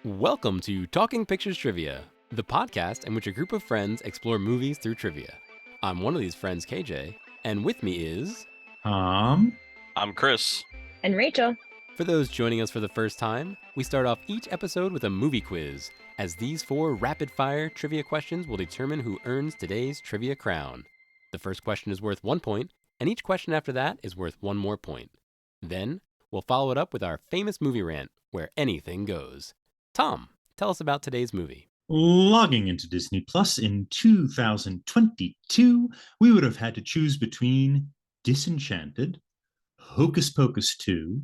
Welcome to Talking Pictures Trivia, the podcast in which a group of friends explore movies through trivia. I'm one of these friends, KJ, and with me is... I'm Chris. And Rachel. For those joining us for the first time, we start off each episode with a movie quiz, as these 4 rapid-fire trivia questions will determine who earns today's trivia crown. The first question is worth 1 point, and each question after that is worth 1 more point. Then, we'll follow it up with our famous movie rant, where anything goes. Tom, tell us about today's movie. Logging into Disney Plus in 2022, we would have had to choose between Disenchanted, Hocus Pocus 2,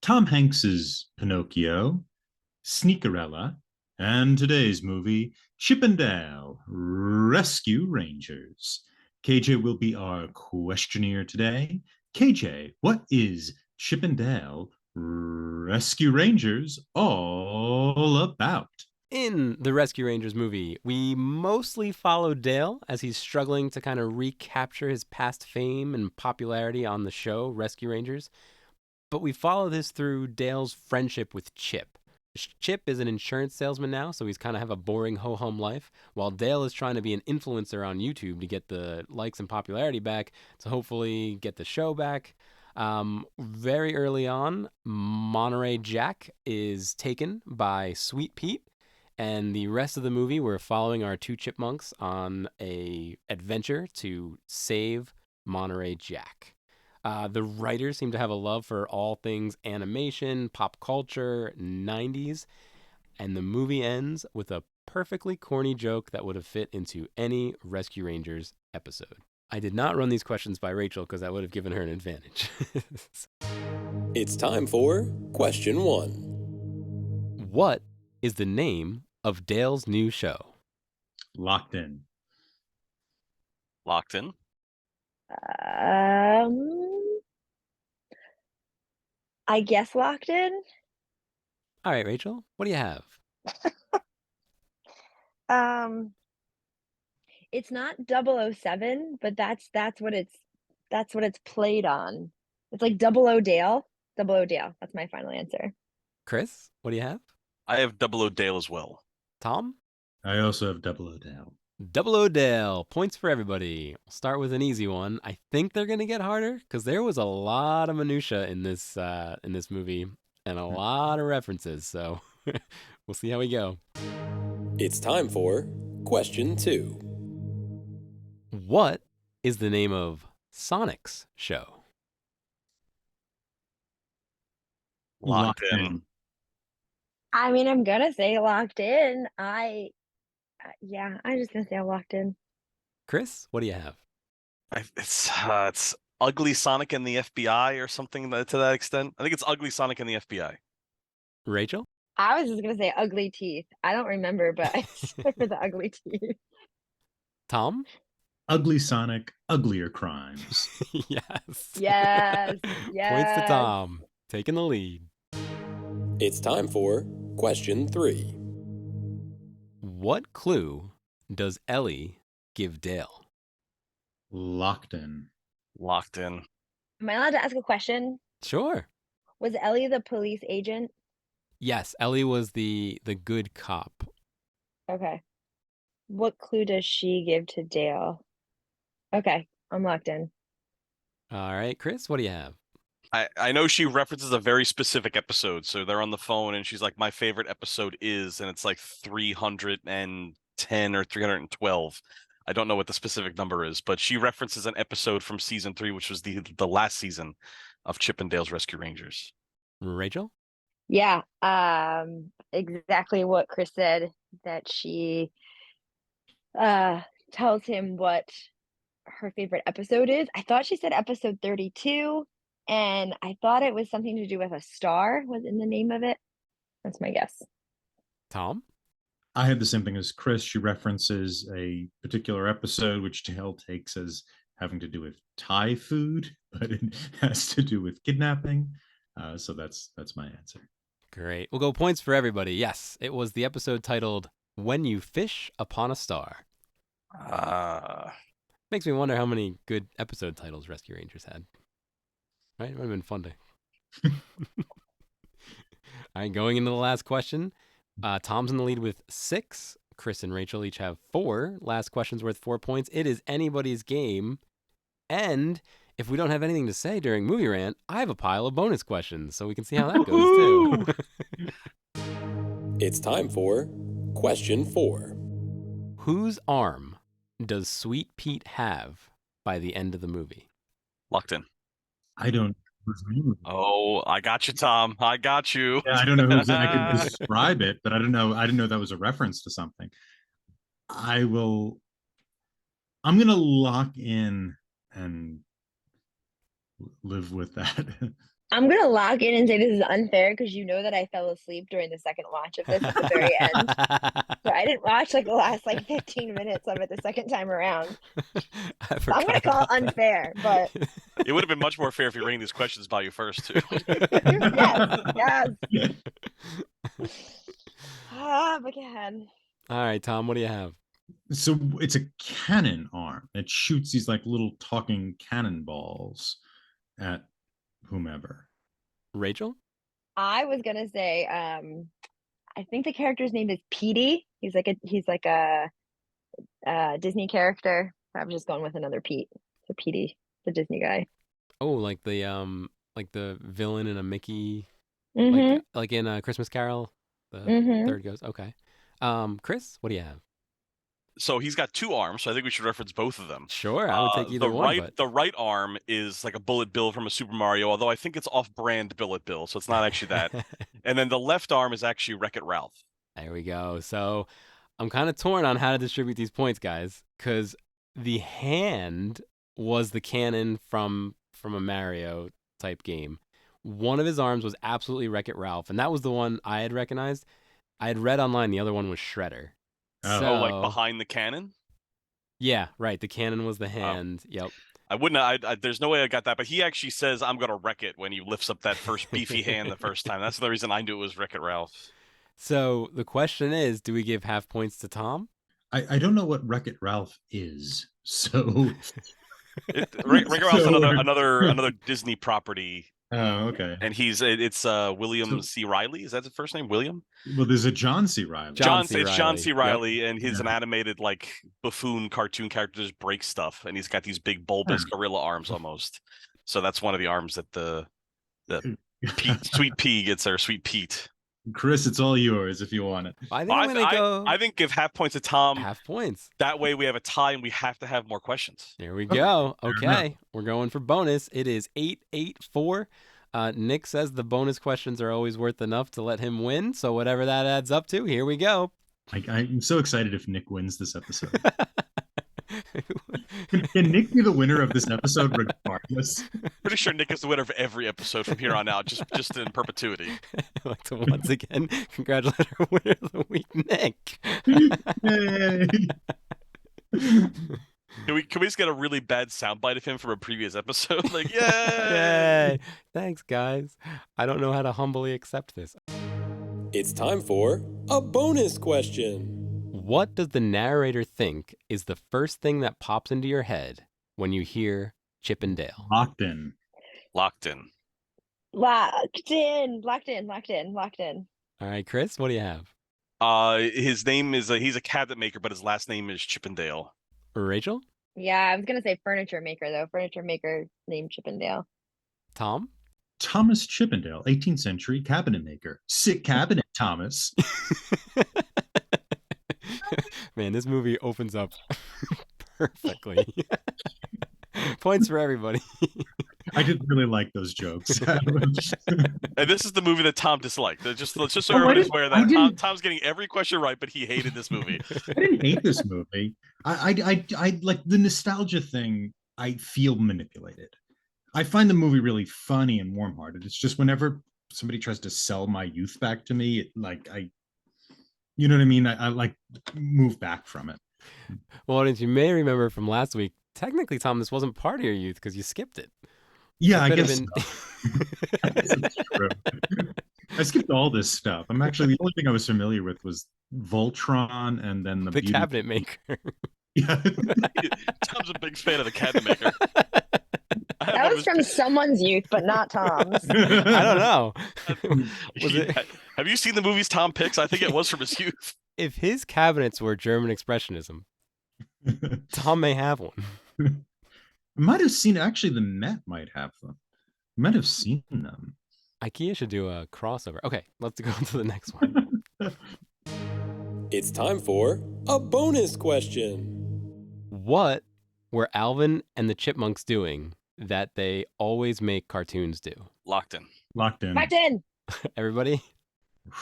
Tom Hanks's Pinocchio, Sneakerella, and today's movie, Chip and Dale Rescue Rangers. KJ will be our questionnaire today. KJ, what is Chip and Dale Rescue Rangers all about? In the Rescue Rangers movie, we mostly follow Dale as he's struggling to kind of recapture his past fame and popularity on the show Rescue Rangers. But we follow this through Dale's friendship with Chip. Chip is an insurance salesman now, so he's kind of have a boring ho-hum life, while Dale is trying to be an influencer on YouTube to get the likes and popularity back, to hopefully get the show back. Very early on, Monterey Jack is taken by Sweet Pete, and the rest of the movie we're following our 2 chipmunks on a adventure to save Monterey Jack. The writers seem to have a love for all things animation, pop culture, 90s, and the movie ends with a perfectly corny joke that would have fit into any Rescue Rangers episode. I did not run these questions by Rachel because that would have given her an advantage. It's time for question 1. What is the name of Dale's new show? Locked In. Locked in. I guess Locked In. All right, Rachel, what do you have? It's not 007, but that's what it's played on. It's like 00 Dale. 00 Dale. That's my final answer. Chris, what do you have? I have Double O Dale as well. Tom? I also have Double O Dale. 00 Dale. Points for everybody. We'll start with an easy one. I think they're going to get harder because there was a lot of minutia in this movie and a lot of references. So we'll see how we go. It's time for question 2. What is the name of Sonic's show? Locked in. I mean, I'm gonna say Locked In. I'm just gonna say Locked In. Chris, what do you have? It's Ugly Sonic and the FBI or something to that extent. I think it's Ugly Sonic and the FBI. Rachel? I was just gonna say Ugly Teeth. I don't remember, but I remember the Ugly Teeth. Tom? Ugly Sonic, Uglier Crimes. Yes. Yes. Points to Tom. Taking the lead. It's time for question 3. What clue does Ellie give Dale? Locked In. Locked in. Am I allowed to ask a question? Sure. Was Ellie the police agent? Yes, Ellie was the good cop. Okay. What clue does she give to Dale? Okay, I'm locked in. All right, Chris, what do you have? I know she references a very specific episode. So they're on the phone and she's like, my favorite episode is, and it's like 310 or 312. I don't know what the specific number is, but she references an episode from season 3, which was the last season of Chip and Dale's Rescue Rangers. Rachel? Yeah, exactly what Chris said, that she tells him what her favorite episode is. I thought she said episode 32, and I thought it was something to do with a star was in the name of it. That's my guess. Tom? I had the same thing as Chris. She references a particular episode which Dale takes as having to do with Thai food, but it has to do with kidnapping. So that's my answer. Great. We'll go points for everybody. Yes, it was the episode titled When You Fish Upon a Star. Makes me wonder how many good episode titles Rescue Rangers had. Right? It would have been fun to... All right, going into the last question. Tom's in the lead with 6. Chris and Rachel each have 4. Last question's worth 4 points. It is anybody's game. And if we don't have anything to say during Movie Rant, I have a pile of bonus questions, so we can see how that goes, too. It's time for question 4. Whose arm does Sweet Pete have by the end of the movie? Locked in. I don't. Oh, I got you, Tom. I got you. Yeah, I don't know who's. I can describe it, but I don't know. I didn't know that was a reference to something. I'm gonna lock in and live with that. I'm gonna lock in and say this is unfair because you know that I fell asleep during the second watch of this at the very end. So I didn't watch like the last 15 minutes of it the second time around. So I'm gonna call it unfair, but It would have been much more fair if you rang these questions by you first, too. yes. But again. All right, Tom, what do you have? So it's a cannon arm that shoots these like little talking cannonballs at whomever. Rachel? I was gonna say, I think the character's name is Petey. He's like a Disney character. I'm just going with another Pete. So Petey, the Disney guy. Oh, like the villain in a Mickey, Mm-hmm. like in Christmas Carol, the Mhm. third ghost. Okay. Chris, what do you have? So he's got 2 arms, so I think we should reference both of them. Sure, I would take either one. The right arm is like a Bullet Bill from a Super Mario, although I think it's off-brand Bullet Bill, so it's not actually that. And then the left arm is actually Wreck-It Ralph. There we go. So I'm kind of torn on how to distribute these points, guys, because the hand was the cannon from a Mario type game. One of his arms was absolutely Wreck-It Ralph, and that was the one I had recognized. I had read online the other one was Shredder. Oh. So, like behind the cannon? Yeah, right. The cannon was the hand. Yep. I wouldn't. There's no way I got that, but he actually says, "I'm gonna wreck it" when he lifts up that first beefy hand the first time. That's the reason I knew it was Wreck-It Ralph. So the question is, do we give half points to Tom? I don't know what Wreck-It Ralph is, so Wreck-It Ralph's So- another Disney property, oh, okay. and it's William So- C. Riley. Is that the first name? William? Well, there's a John C. Riley. John C. It's John Reilly. C. Riley, and he's an Yeah. animated like buffoon cartoon character that just breaks stuff, and he's got these big bulbous gorilla arms almost. So that's one of the arms that the Sweet Pea gets there. Sweet Pete. Chris, it's all yours if you want it. I think I'm gonna go I think give half points to Tom. half points. That way we have a tie, and we have to have more questions. There we go. Fair Okay, we're going for bonus. It is 8-8-4. Nick says the bonus questions are always worth enough to let him win. So whatever that adds up to, here we go. I'm so excited if Nick wins this episode. Can Nick be the winner of this episode regardless? Pretty sure Nick is the winner of every episode from here on out, just in perpetuity. I'd like to once again congratulate our winner of the week, Nick. Yay. Can we just get a really bad soundbite of him from a previous episode? Like, yay! Yay! Thanks, guys. I don't know how to humbly accept this. It's time for a bonus question. What does the narrator think is the first thing that pops into your head when you hear Chip and Dale? Locked in. Locked in. Locked in. All right, Chris, what do you have? His name is he's a cabinet maker, but his last name is Chippendale. Rachel? Yeah, I was gonna say furniture maker though. Furniture maker named Chippendale. Tom? Thomas Chippendale, 18th century cabinet maker. Sick cabinet, Thomas. Man, this movie opens up perfectly. Points for everybody. I didn't really like those jokes. And this is the movie that Tom disliked. Let's just so Oh, I everybody's didn't- aware I that didn't- Tom's getting every question right, but he hated this movie. I didn't hate this movie. I like the nostalgia thing. I feel manipulated. I find the movie really funny and warm-hearted. It's just whenever somebody tries to sell my youth back to me, you know what I mean? I like move back from it. Well, audience, you may remember from last week, technically, Tom, this wasn't part of your youth because you skipped it. Yeah, I Could have guess. been- I guess it's true. I skipped all this stuff. I'm actually the only thing I was familiar with was Voltron and then the the Beauty- cabinet maker. Yeah. Tom's a big fan of the cabinet maker. I have That one of was his from someone's youth, but not Tom's. I don't know. Was it? Have you seen the movies Tom picks? I think it was from his youth. If his cabinets were German Expressionism, Tom may have one. Might have seen, actually, the Met might have them. Might have seen them. IKEA should do a crossover. Okay, let's go on to the next one. It's time for a bonus question. What were Alvin and the Chipmunks doing that they always make cartoons do? Locked in. Locked in. Back in. Everybody?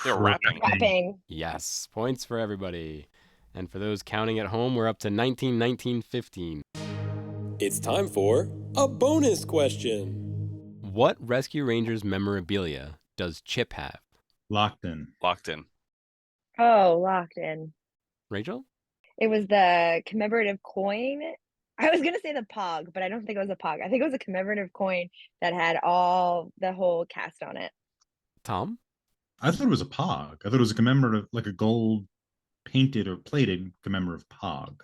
They were rapping. Rapping. Yes, points for everybody. And for those counting at home, we're up to 19, 19, 15. It's time for a bonus question. What Rescue Rangers memorabilia does Chip have? Locked in. Locked in. Oh, locked in. Rachel? It was the commemorative coin. I was gonna say the Pog, but I don't think it was a Pog. I think it was a commemorative coin that had the whole cast on it. Tom? I thought it was a Pog. I thought it was a commemorative, like a gold painted or plated commemorative Pog.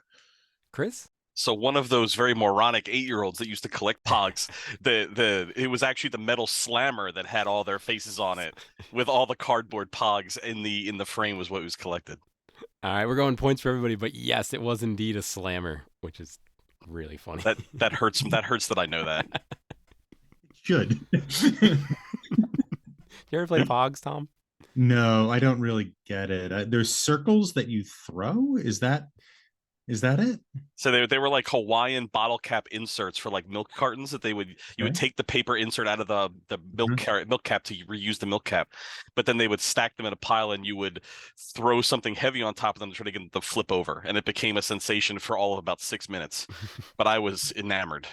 Chris? So one of those very moronic 8-year-olds that used to collect Pogs, it was actually the metal slammer that had all their faces on it, with all the cardboard Pogs in the frame was what was collected. All right, we're going points for everybody, but yes, it was indeed a slammer, which is really funny. That hurts. That hurts that I know that. Should. You ever play Pogs, Tom? No, I don't really get it. There's circles that you throw. Is that it? So they were like Hawaiian bottle cap inserts for like milk cartons that you would take the paper insert out of the milk cap to reuse the milk cap, but then they would stack them in a pile and you would throw something heavy on top of them to try to get them to flip over, and it became a sensation for all of about 6 minutes. But I was enamored.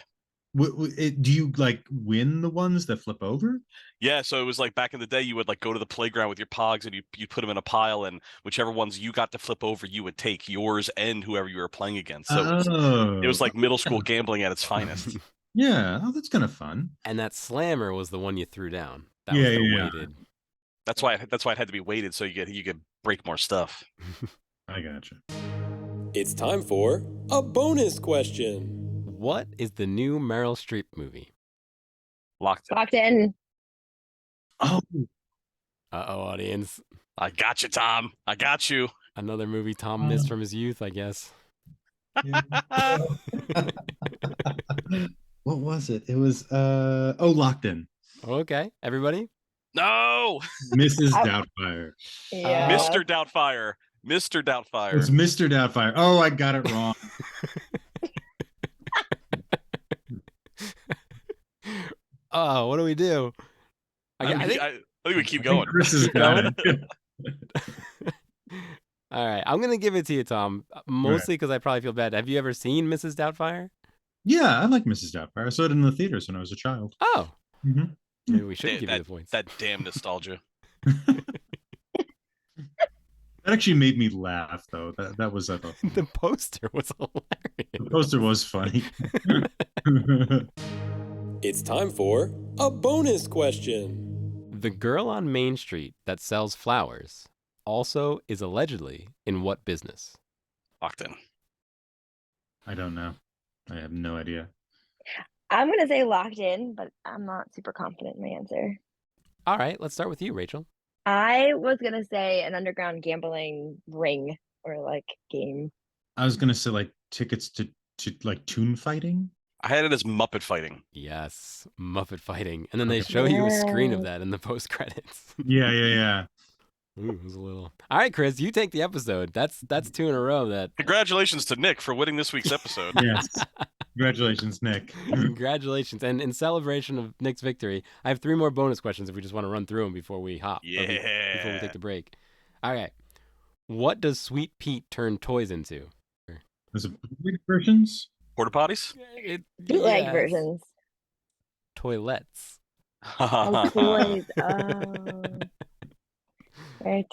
Do you like win the ones that flip over? Yeah, so it was like back in the day, you would like go to the playground with your Pogs and you put them in a pile, and whichever ones you got to flip over, you would take yours and whoever you were playing against. So it was like middle school gambling at its finest. Yeah, oh, that's kind of fun. And that slammer was the one you threw down. That Yeah, was the yeah. weighted. That's why it had to be weighted so you could break more stuff. I gotcha. It's time for a bonus question. What is the new Meryl Streep movie? Locked in. Locked in. Oh, Uh-oh, audience. I got you, Tom. I got you. Another movie Tom missed from his youth, I guess. yeah. What was it? It was Locked In. Okay, everybody? No, Mrs. Doubtfire. Yeah. Mr. Doubtfire. Mr. Doubtfire. It's Mr. Doubtfire. Oh, I got it wrong. Oh, what do we do? I think I think we keep going. Chris has got it. All right, I'm gonna give it to you, Tom. Mostly because I probably feel bad. Have you ever seen Mrs. Doubtfire? Yeah, I like Mrs. Doubtfire. I saw it in the theaters when I was a child. Oh, Mm-hmm. maybe we should give you the points. That damn nostalgia. That actually made me laugh, though. That was I thought The poster was hilarious. the poster was funny. It's time for a bonus question. The girl on Main Street that sells flowers also is allegedly in what business? Locked in. I don't know. I have no idea. I'm gonna say locked in, but I'm not super confident in my answer. All right, let's start with you, Rachel. I was gonna say an underground gambling ring or like game. I was gonna say like tickets to like tune fighting. I had it as Muppet fighting. Yes, Muppet fighting, and then they show you a screen of that in the post credits. Yeah. Ooh, it was a little. All right, Chris, you take the episode. That's 2 in a row. That Congratulations to Nick for winning this week's episode. Yes. Congratulations, Nick. Congratulations, and in celebration of Nick's victory, I have 3 more bonus questions if we just want to run through them before we hop. Before we Yeah. take the break. All right, what does Sweet Pete turn toys into? There's a big versions. Porta potties? Bootleg Yes. versions. Toilets. Oh, toys. Oh. Right.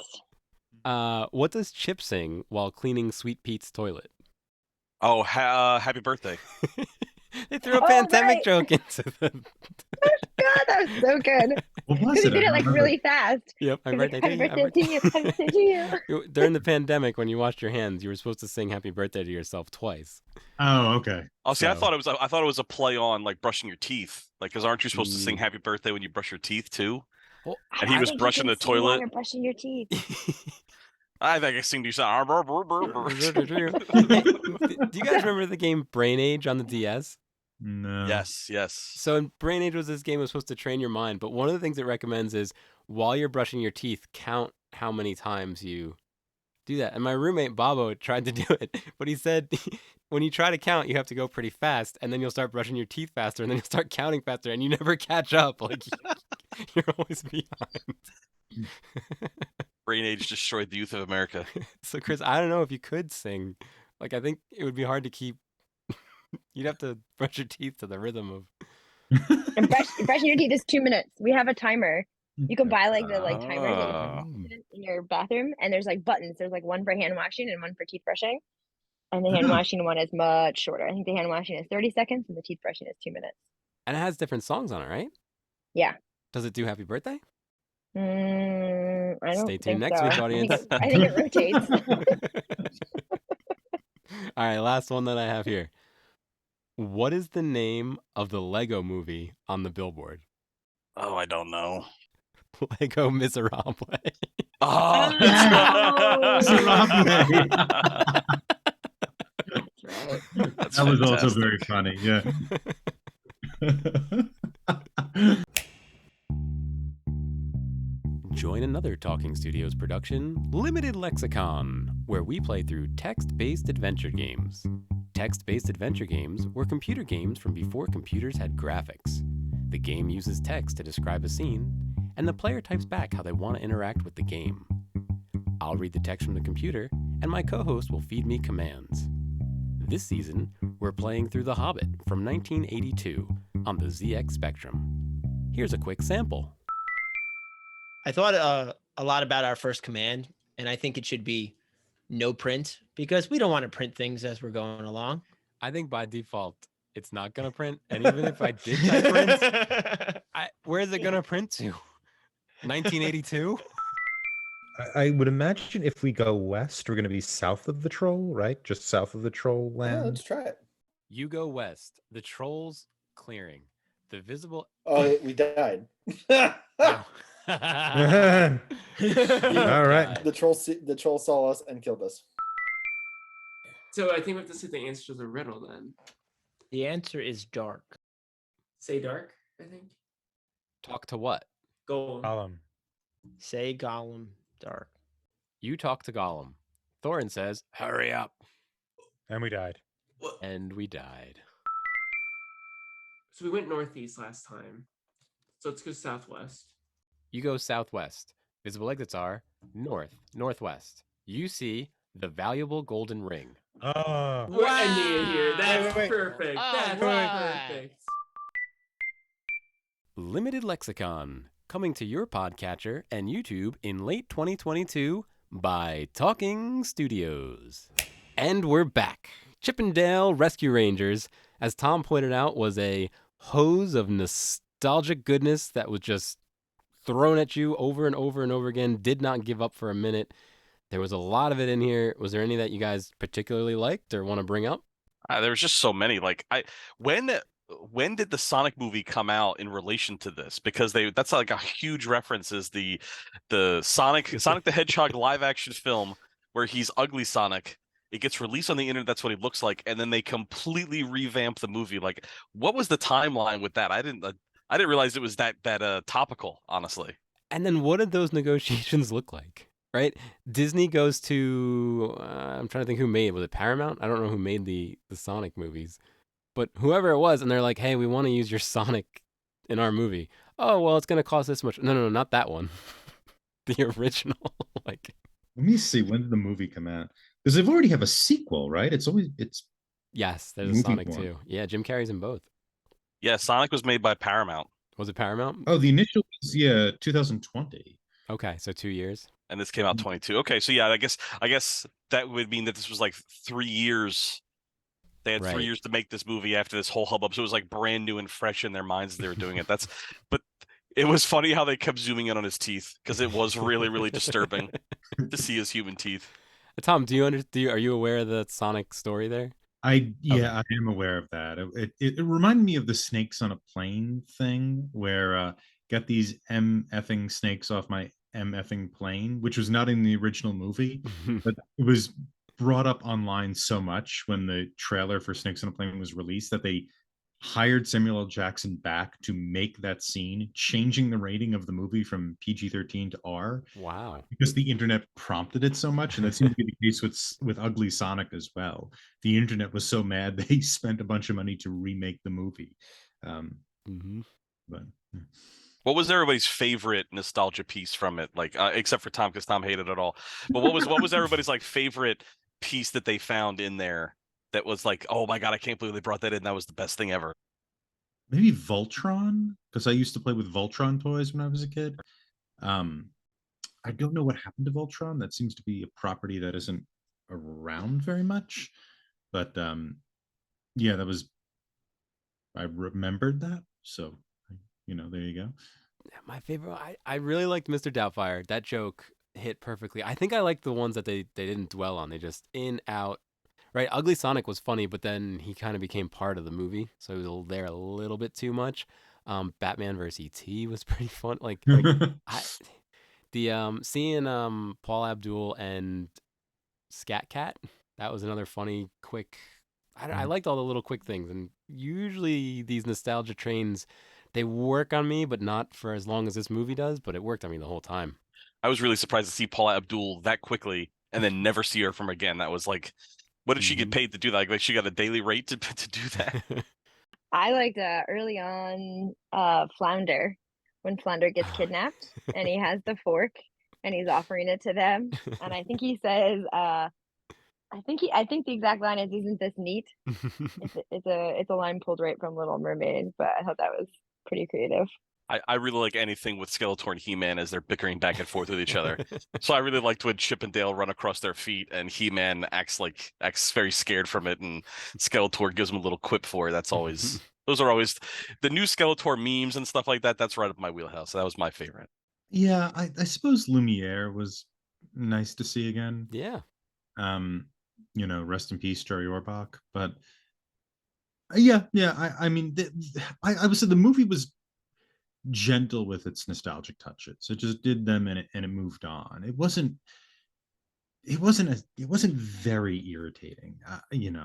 What does Chip sing while cleaning Sweet Pete's toilet? Oh, happy birthday. They threw a Oh, pandemic right. joke into the. God, that was so good. What was Because he it? did I it like remember. really fast. Yep, He happy was like, birthday to happy you. birthday to you. Happy birthday to you. During the pandemic, when you washed your hands, you were supposed to sing "Happy Birthday" to yourself twice. Oh, okay. Oh, see, I So- thought it was a play on like brushing your teeth. Like, because aren't you supposed to sing "Happy Birthday" when you brush your teeth too? Well, And he I was think brushing you the can sing while toilet. you're brushing your teeth. I think I sing you something. Do you guys remember the game Brain Age on the DS? No. Yes, yes. So in Brain Age was this game that was supposed to train your mind, but one of the things it recommends is while you're brushing your teeth, count how many times you do that. And my roommate Bobo tried to do it, but he said when you try to count, you have to go pretty fast, and then you'll start brushing your teeth faster, and then you'll start counting faster, and you never catch up. Like you're always behind. Brain Age destroyed the youth of America. So Chris, I don't know if you could sing. Like I think it would be hard to keep. You'd have to brush your teeth to the rhythm of. And brushing your teeth is 2 minutes. We have a timer. You can buy like the timers that you Ah. put in your bathroom, and there's like buttons. There's like one for hand washing and one for teeth brushing. And the hand washing one is much shorter. I think the hand washing is 30 seconds and the teeth brushing is 2 minutes. And it has different songs on it, right? Yeah. Does it do Happy Birthday? I don't Stay tuned think next so. week, I think audience. I think it rotates. All right, last one that I have here. What is the name of the Lego movie on the billboard? Oh, I don't know. Lego Miserable. Oh, Miserable. That's That was also fantastic. very funny. Yeah. Join another Talking Studios production, Limited Lexicon, where we play through text-based adventure games. Text-based adventure games were computer games from before computers had graphics. The game uses text to describe a scene, and the player types back how they want to interact with the game. I'll read the text from the computer, and my co-host will feed me commands. This season, we're playing through The Hobbit from 1982 on the ZX Spectrum. Here's a quick sample. I thought a lot about our first command, and I think it should be no print because we don't want to print things as we're going along. I think by default, it's not going to print. And even if I did type print, where is it going to print to? 1982? I would imagine if we go west, we're going to be south of the troll, right? Just south of the troll Yeah, land. let's try it. You go west. The trolls clearing. The visible. Oh, we died. Oh. All right. The troll saw us and killed us. So I think we have to say the answer to the riddle then. The answer is dark. Say dark, I think. Talk to what? Goal. Gollum. Say Gollum dark. You talk to Gollum. Thorin says, hurry up. And we died. And we died. So we went northeast last time. So let's go southwest. You go southwest. Visible exits are north, northwest. You see the valuable golden ring. Oh. We're ending it here. That's wait. perfect. All That's right. perfect. Limited Lexicon, coming to your podcatcher and YouTube in late 2022 by Talking Studios. And we're back. Chippendale Rescue Rangers, as Tom pointed out, was a hose of nostalgic goodness that was just thrown at you over and over and over again, did not give up for a minute. There was a lot of it in here. Was there any that you guys particularly liked or want to bring up? There was just so many. Like when did the Sonic movie come out in relation to this? Because that's like a huge reference is the Sonic the Hedgehog live action film where he's Ugly Sonic. It gets released on the internet. That's what he looks like, and then they completely revamp the movie. Like, what was the timeline with that? I didn't realize it was that topical, honestly. And then what did those negotiations look like? Right? Disney goes to, I'm trying to think who made, was it Paramount? I don't know who made the Sonic movies, but whoever it was, and they're like, hey, we want to use your Sonic in our movie. Oh, well, it's going to cost this much. No, not that one. The original. Like, Let me see. When did the movie come out? Because they've already have a sequel, right? It's yes, there's a Movie Sonic form. too. Yeah, Jim Carrey's in both. Yeah, Sonic was made by Paramount, Was it Paramount? the initial was 2020. Okay, so 2 years. and this came out 22. Okay, so yeah, I guess that would mean that this was like 3 years They had 3 Right. years to make this movie after this whole hubbub, so it was like brand new and fresh in their minds as they were doing it. But it was funny how they kept zooming in on his teeth because it was really, really disturbing to see his human teeth. Tom, are you aware of the Sonic story there? I Okay. I am aware of that. It reminded me of the snakes on a plane thing, where get these effing snakes off my effing plane, which was not in the original movie, but it was brought up online so much when the trailer for Snakes on a Plane was released that they hired Samuel L. Jackson back to make that scene, changing the rating of the movie from PG-13 to R Wow. because the internet prompted it so much, and that seemed to be the case with Ugly Sonic as well. The internet was so mad they spent a bunch of money to remake the movie. Mm-hmm. But What was everybody's favorite nostalgia piece from it? Like, except for Tom, because Tom hated it all. But what was everybody's like favorite piece that they found in there that was like, oh my god, I can't believe they brought that in. That was the best thing ever. maybe Voltron, because I used to play with Voltron toys when I was a kid. I don't know what happened to Voltron. That seems to be a property that isn't around very much. But yeah, that was I remembered that. So there you go. My favorite, I really liked Mr. Doubtfire. That joke hit perfectly. I think I liked the ones that they didn't dwell on. They just in, out. Right, Ugly Sonic was funny, but then he kind of became part of the movie, so he was there a little bit too much. Batman vs. E.T. was pretty fun. I the seeing Paul Abdul and Scat Cat, that was another funny, quick. I liked all the little quick things, and usually these nostalgia trains, they work on me, but not for as long as this movie does. But it worked on me the whole time. I was really surprised to see Paula Abdul that quickly and then never see her from again. That was like, what did she get paid to do that? Like she got a daily rate to do that? I liked early on Flounder, when Flounder gets kidnapped and he has the fork and he's offering it to them. And I think he says, I think the exact line is, "Isn't this neat?" It's a line pulled right from Little Mermaid, but I thought that was pretty creative. I really like anything with Skeletor and He-Man as they're bickering back and forth with each other. So I really liked when Chip and Dale run across their feet and He-Man acts very scared from it, and Skeletor gives him a little quip for it. Those are always the new Skeletor memes and stuff like that. That's right up my wheelhouse. So that was my favorite. Yeah, I suppose Lumiere was nice to see again. Yeah. Rest in peace, Jerry Orbach. But yeah, I mean, I would say the movie was gentle with its nostalgic touches. It just did them and it moved on. It wasn't very irritating.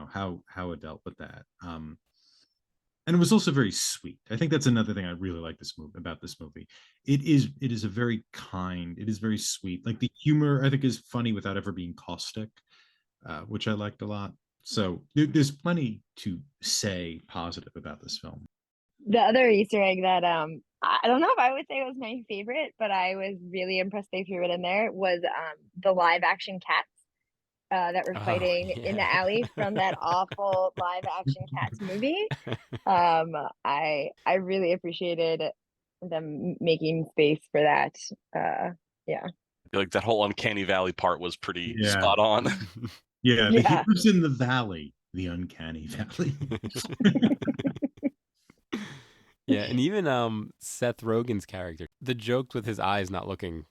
How it dealt with that. And it was also very sweet. I think that's another thing I really like about this movie. It is a very kind. It is very sweet. Like the humor, I think, is funny without ever being caustic, which I liked a lot. So there's plenty to say positive about this film. The other Easter egg that I don't know if I would say it was my favorite, but I was really impressed they threw it in there, was the live action cats that were fighting in the alley from that awful live action Cats movie. I really appreciated them making space for that. Yeah. Like that whole Uncanny Valley part was pretty spot on. Yeah, he lives in the valley, the Uncanny Valley. Yeah, and even Seth Rogen's character, the joke with his eyes not looking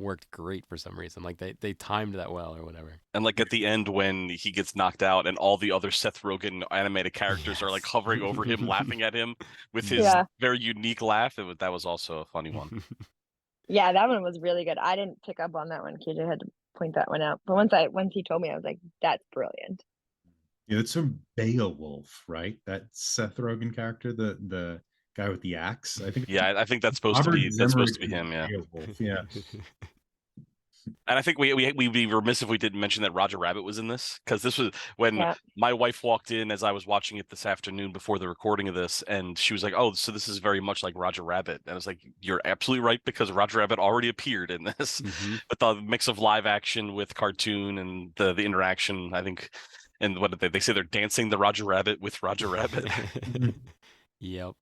worked great for some reason. Like they timed that well or whatever. And like at the end when he gets knocked out and all the other Seth Rogen animated characters are like hovering over him, laughing at him with his very unique laugh. That was also a funny one. Yeah, that one was really good. I didn't pick up on that one. KJ had to point that one out. But once he told me, I was like, that's brilliant. Yeah, it's from Beowulf, right? That Seth Rogen character, the guy with the axe. I think. Yeah, I think that's supposed to be him. Yeah. Beowulf, yeah. And I think we'd be remiss if we didn't mention that Roger Rabbit was in this, because this was when my wife walked in as I was watching it this afternoon before the recording of this, and she was like, "Oh, so this is very much like Roger Rabbit." And I was like, "You're absolutely right, because Roger Rabbit already appeared in this." But the mix of live action with cartoon and the interaction, I think, and what did they say? They're dancing the Roger Rabbit with Roger Rabbit. Yep.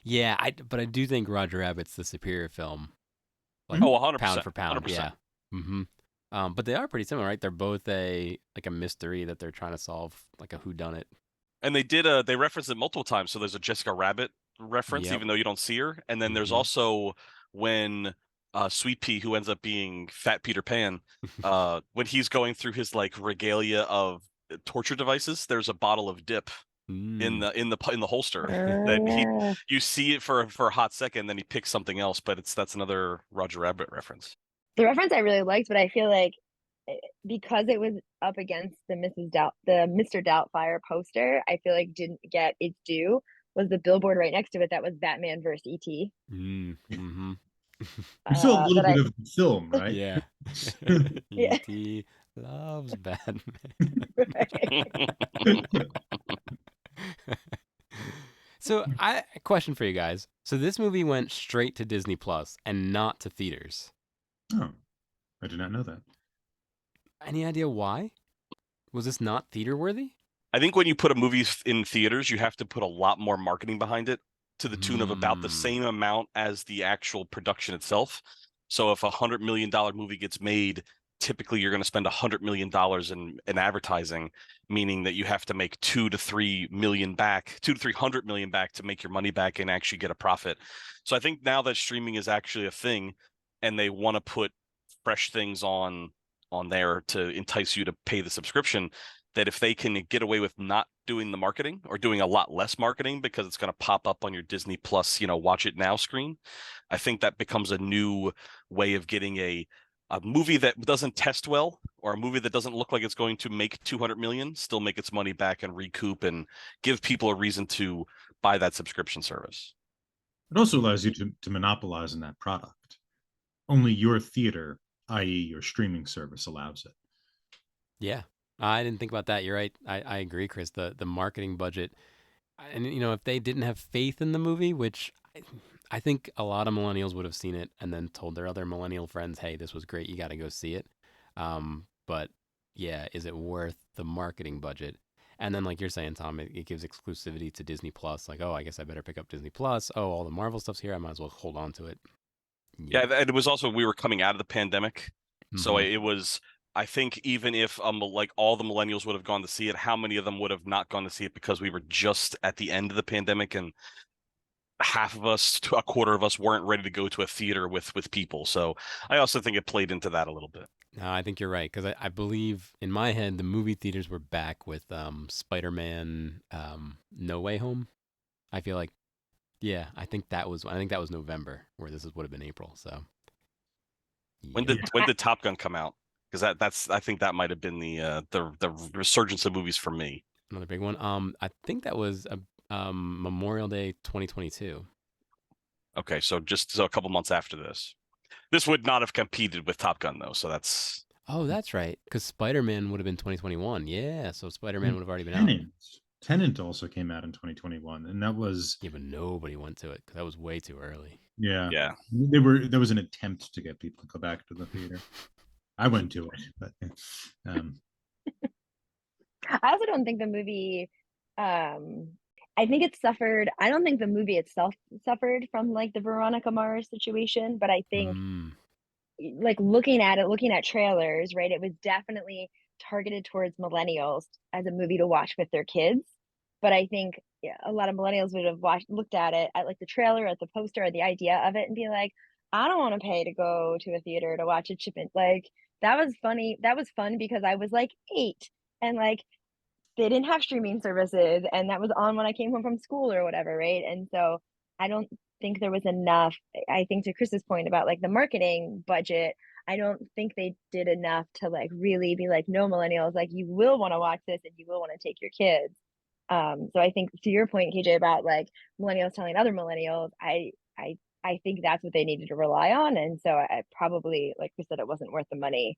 Yeah, but I do think Roger Rabbit's the superior film. Like, 100%, pound for pound. 100%. Yeah. But they are pretty similar, right? They're both a mystery that they're trying to solve, like a whodunit. And they reference it multiple times. So there's a Jessica Rabbit reference, Yep. even though you don't see her. And then there's Mhm. also when Sweet Pea, who ends up being Fat Peter Pan, when he's going through his like regalia of torture devices, there's a bottle of dip in the holster that Yeah. you see it for a hot second, then he picks something else, but that's another Roger Rabbit reference. The reference I really liked, but I feel like because it was up against the Mr. Doubtfire poster, I feel like didn't get its due was the billboard right next to it that was Batman versus E.T. Mm-hmm. We saw a little that bit of the film, right? Yeah. Yeah. E.T. loves Batman. So a question for you guys. So this movie went straight to Disney Plus and not to theaters. Oh, I did not know that. Any idea why? Was this not theater worthy? I think when you put a movie in theaters, you have to put a lot more marketing behind it to the tune of about the same amount as the actual production itself. So if $100 million movie gets made, typically you're going to spend $100 million in advertising, meaning that you have to make 2 to 3 million back, 2 to 300 million back to make your money back and actually get a profit. So I think now that streaming is actually a thing and they want to put fresh things on there to entice you to pay the subscription, that if they can get away with not doing the marketing or doing a lot less marketing because it's going to pop up on your Disney Plus, watch it now screen, I think that becomes a new way of getting a movie that doesn't test well, or a movie that doesn't look like it's going to make 200 million, still make its money back and recoup and give people a reason to buy that subscription service. It also allows you to monopolize in that product. Only your theater, i.e. your streaming service, allows it. Yeah. I didn't think about that. You're right. I agree, Chris. The marketing budget, and if they didn't have faith in the movie, which I think a lot of millennials would have seen it and then told their other millennial friends, "Hey, this was great. You got to go see it." But yeah, is it worth the marketing budget? And then, like you're saying, Tom, it gives exclusivity to Disney Plus. Like, oh, I guess I better pick up Disney Plus. Oh, all the Marvel stuff's here. I might as well hold on to it. Yeah, and it was also, we were coming out of the pandemic, so Mhm. it was. I think even if like all the millennials would have gone to see it, how many of them would have not gone to see it because we were just at the end of the pandemic and half of us to a quarter of us weren't ready to go to a theater with people. So I also think it played into that a little bit. No, I think you're right because I believe in my head the movie theaters were back with Spider-Man No Way Home. I feel like, yeah, I think that was November, where this would have been April. So When yeah. did Top Gun come out? Because that's I think that might have been the resurgence of movies for me. Another big one. I think that was Memorial Day 2022. Okay, so just a couple months after this. This would not have competed with Top Gun though, so that's. Oh, that's right. Because Spider-Man would have been 2021. Yeah, so Spider-Man would have already been out. Tenant also came out in 2021, and that was. Yeah, but nobody went to it because that was way too early. Yeah. Yeah. There was an attempt to get people to go back to the theater. I went to it, but I also don't think the movie I think it suffered. I don't think the movie itself suffered from like the Veronica Mars situation, but I think like looking at trailers, right, it was definitely targeted towards millennials as a movie to watch with their kids. But I think a lot of millennials would have looked at it at like the trailer, at the poster, or the idea of it, and be like, I don't want to pay to go to a theater to watch a Chipmunk. Like that was funny. That was fun because I was like 8 and like they didn't have streaming services and that was on when I came home from school or whatever, right? And so I don't think there was enough. I think to Chris's point about like the marketing budget, I don't think they did enough to like really be like, no, millennials, like you will want to watch this and you will want to take your kids. So I think to your point, KJ, about like millennials telling other millennials, I think that's what they needed to rely on. And so I probably, like we said, it wasn't worth the money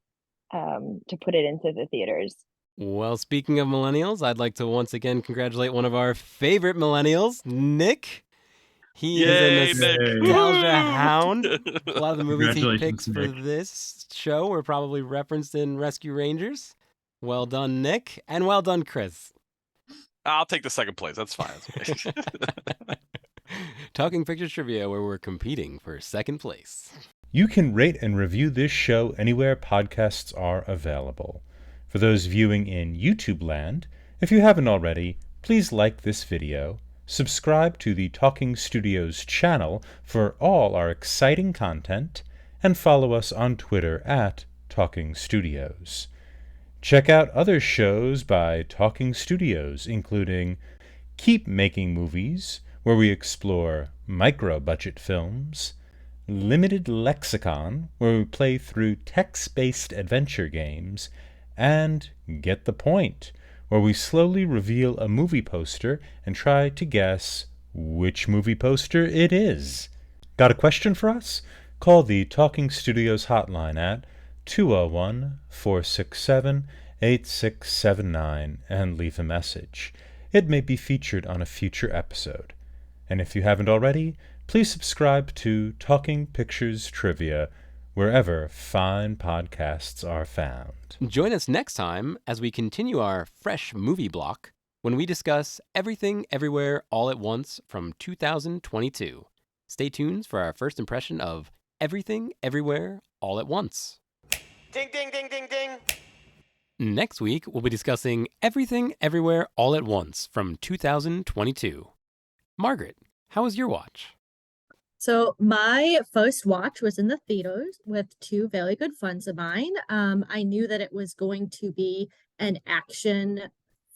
to put it into the theaters. Well, speaking of millennials, I'd like to once again congratulate one of our favorite millennials, Nick. He is a nostalgia hound. A lot of the movies he picks for this show were probably referenced in Rescue Rangers. Well done, Nick. And well done, Chris. I'll take the second place. That's fine. Talking Pictures Trivia, where we're competing for second place. You can rate and review this show anywhere podcasts are available. For those viewing in YouTube land, if you haven't already, please like this video, subscribe to the Talking Studios channel for all our exciting content, and follow us on Twitter at Talking Studios. Check out other shows by Talking Studios, including Keep Making Movies, where we explore micro-budget films, Limited Lexicon, where we play through text-based adventure games, and Get the Point, where we slowly reveal a movie poster and try to guess which movie poster it is. Got a question for us? Call the Talking Studios hotline at 201-467-8679 and leave a message. It may be featured on a future episode. And if you haven't already, please subscribe to Talking Pictures Trivia wherever fine podcasts are found. Join us next time as we continue our fresh movie block when we discuss Everything Everywhere All at Once from 2022. Stay tuned for our first impression of Everything Everywhere All at Once. Ding, ding, ding, ding, ding. Next week, we'll be discussing Everything Everywhere All at Once from 2022. Margaret, how was your watch? So my first watch was in the theaters with two very good friends of mine. I knew that it was going to be an action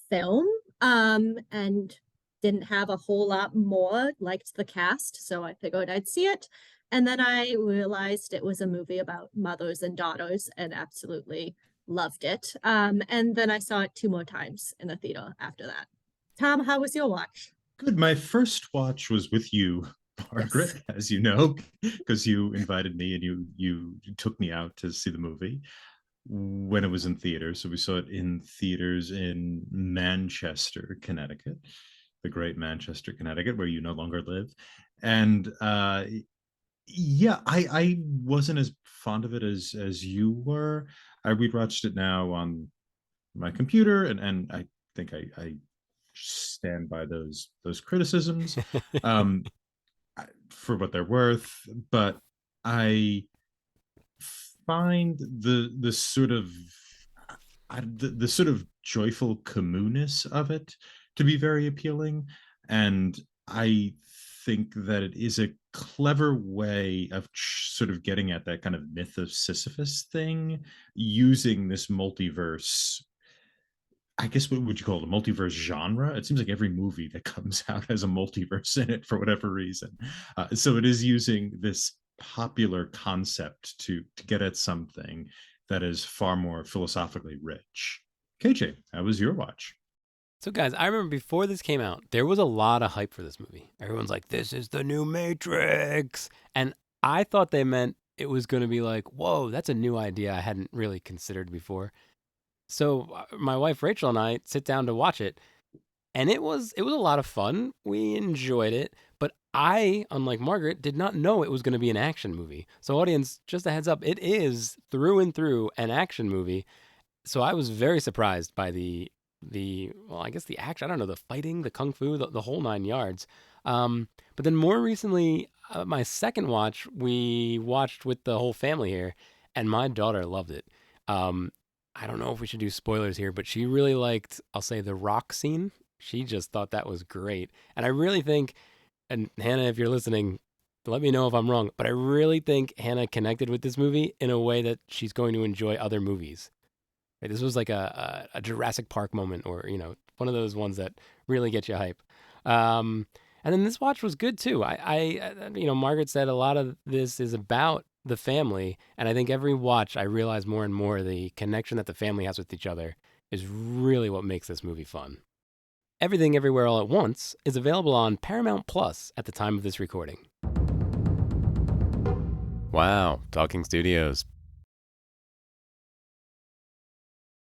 film, and didn't have a whole lot more, liked the cast, so I figured I'd see it. And then I realized it was a movie about mothers and daughters and absolutely loved it. And then I saw it 2 more times in the theater after that. Tom, how was your watch? Good. My first watch was with you, Margaret, as you know, because you invited me and you took me out to see the movie when it was in theaters. So we saw it in theaters in Manchester, Connecticut, the great Manchester, Connecticut, where you no longer live. And yeah, I wasn't as fond of it as you were. I rewatched it now on my computer, and I think I stand by those criticisms for what they're worth, but I find the sort of the sort of joyful communeness of it to be very appealing, and I think that it is a clever way of sort of getting at that kind of myth of Sisyphus thing, using this multiverse. I guess what would you call it, a multiverse genre? It seems like every movie that comes out has a multiverse in it for whatever reason. So it is using this popular concept to get at something that is far more philosophically rich. KJ, how was your watch? So guys, I remember before this came out, there was a lot of hype for this movie. Everyone's like, this is the new Matrix. And I thought they meant it was going to be like, whoa, that's a new idea I hadn't really considered before. So my wife Rachel and I sit down to watch it, and it was a lot of fun. We enjoyed it, but I, unlike Margaret, did not know it was going to be an action movie. So audience, just a heads up, it is through and through an action movie. So I was very surprised by the well, I guess the action, I don't know, the fighting, the kung fu, the whole 9 yards. But then more recently, my second watch, we watched with the whole family here, and my daughter loved it. I don't know if we should do spoilers here, but she really liked, I'll say, the rock scene. She just thought that was great. And I really think, and Hannah, if you're listening, let me know if I'm wrong, but I really think Hannah connected with this movie in a way that she's going to enjoy other movies. Right? This was like a Jurassic Park moment, or, you know, one of those ones that really get you hype. And then this watch was good too. I you know, Margaret said a lot of this is about the family, and I think every watch I realize more and more the connection that the family has with each other is really what makes this movie fun. Everything Everywhere All at Once is available on Paramount Plus at the time of this recording. Wow, Talking Studios,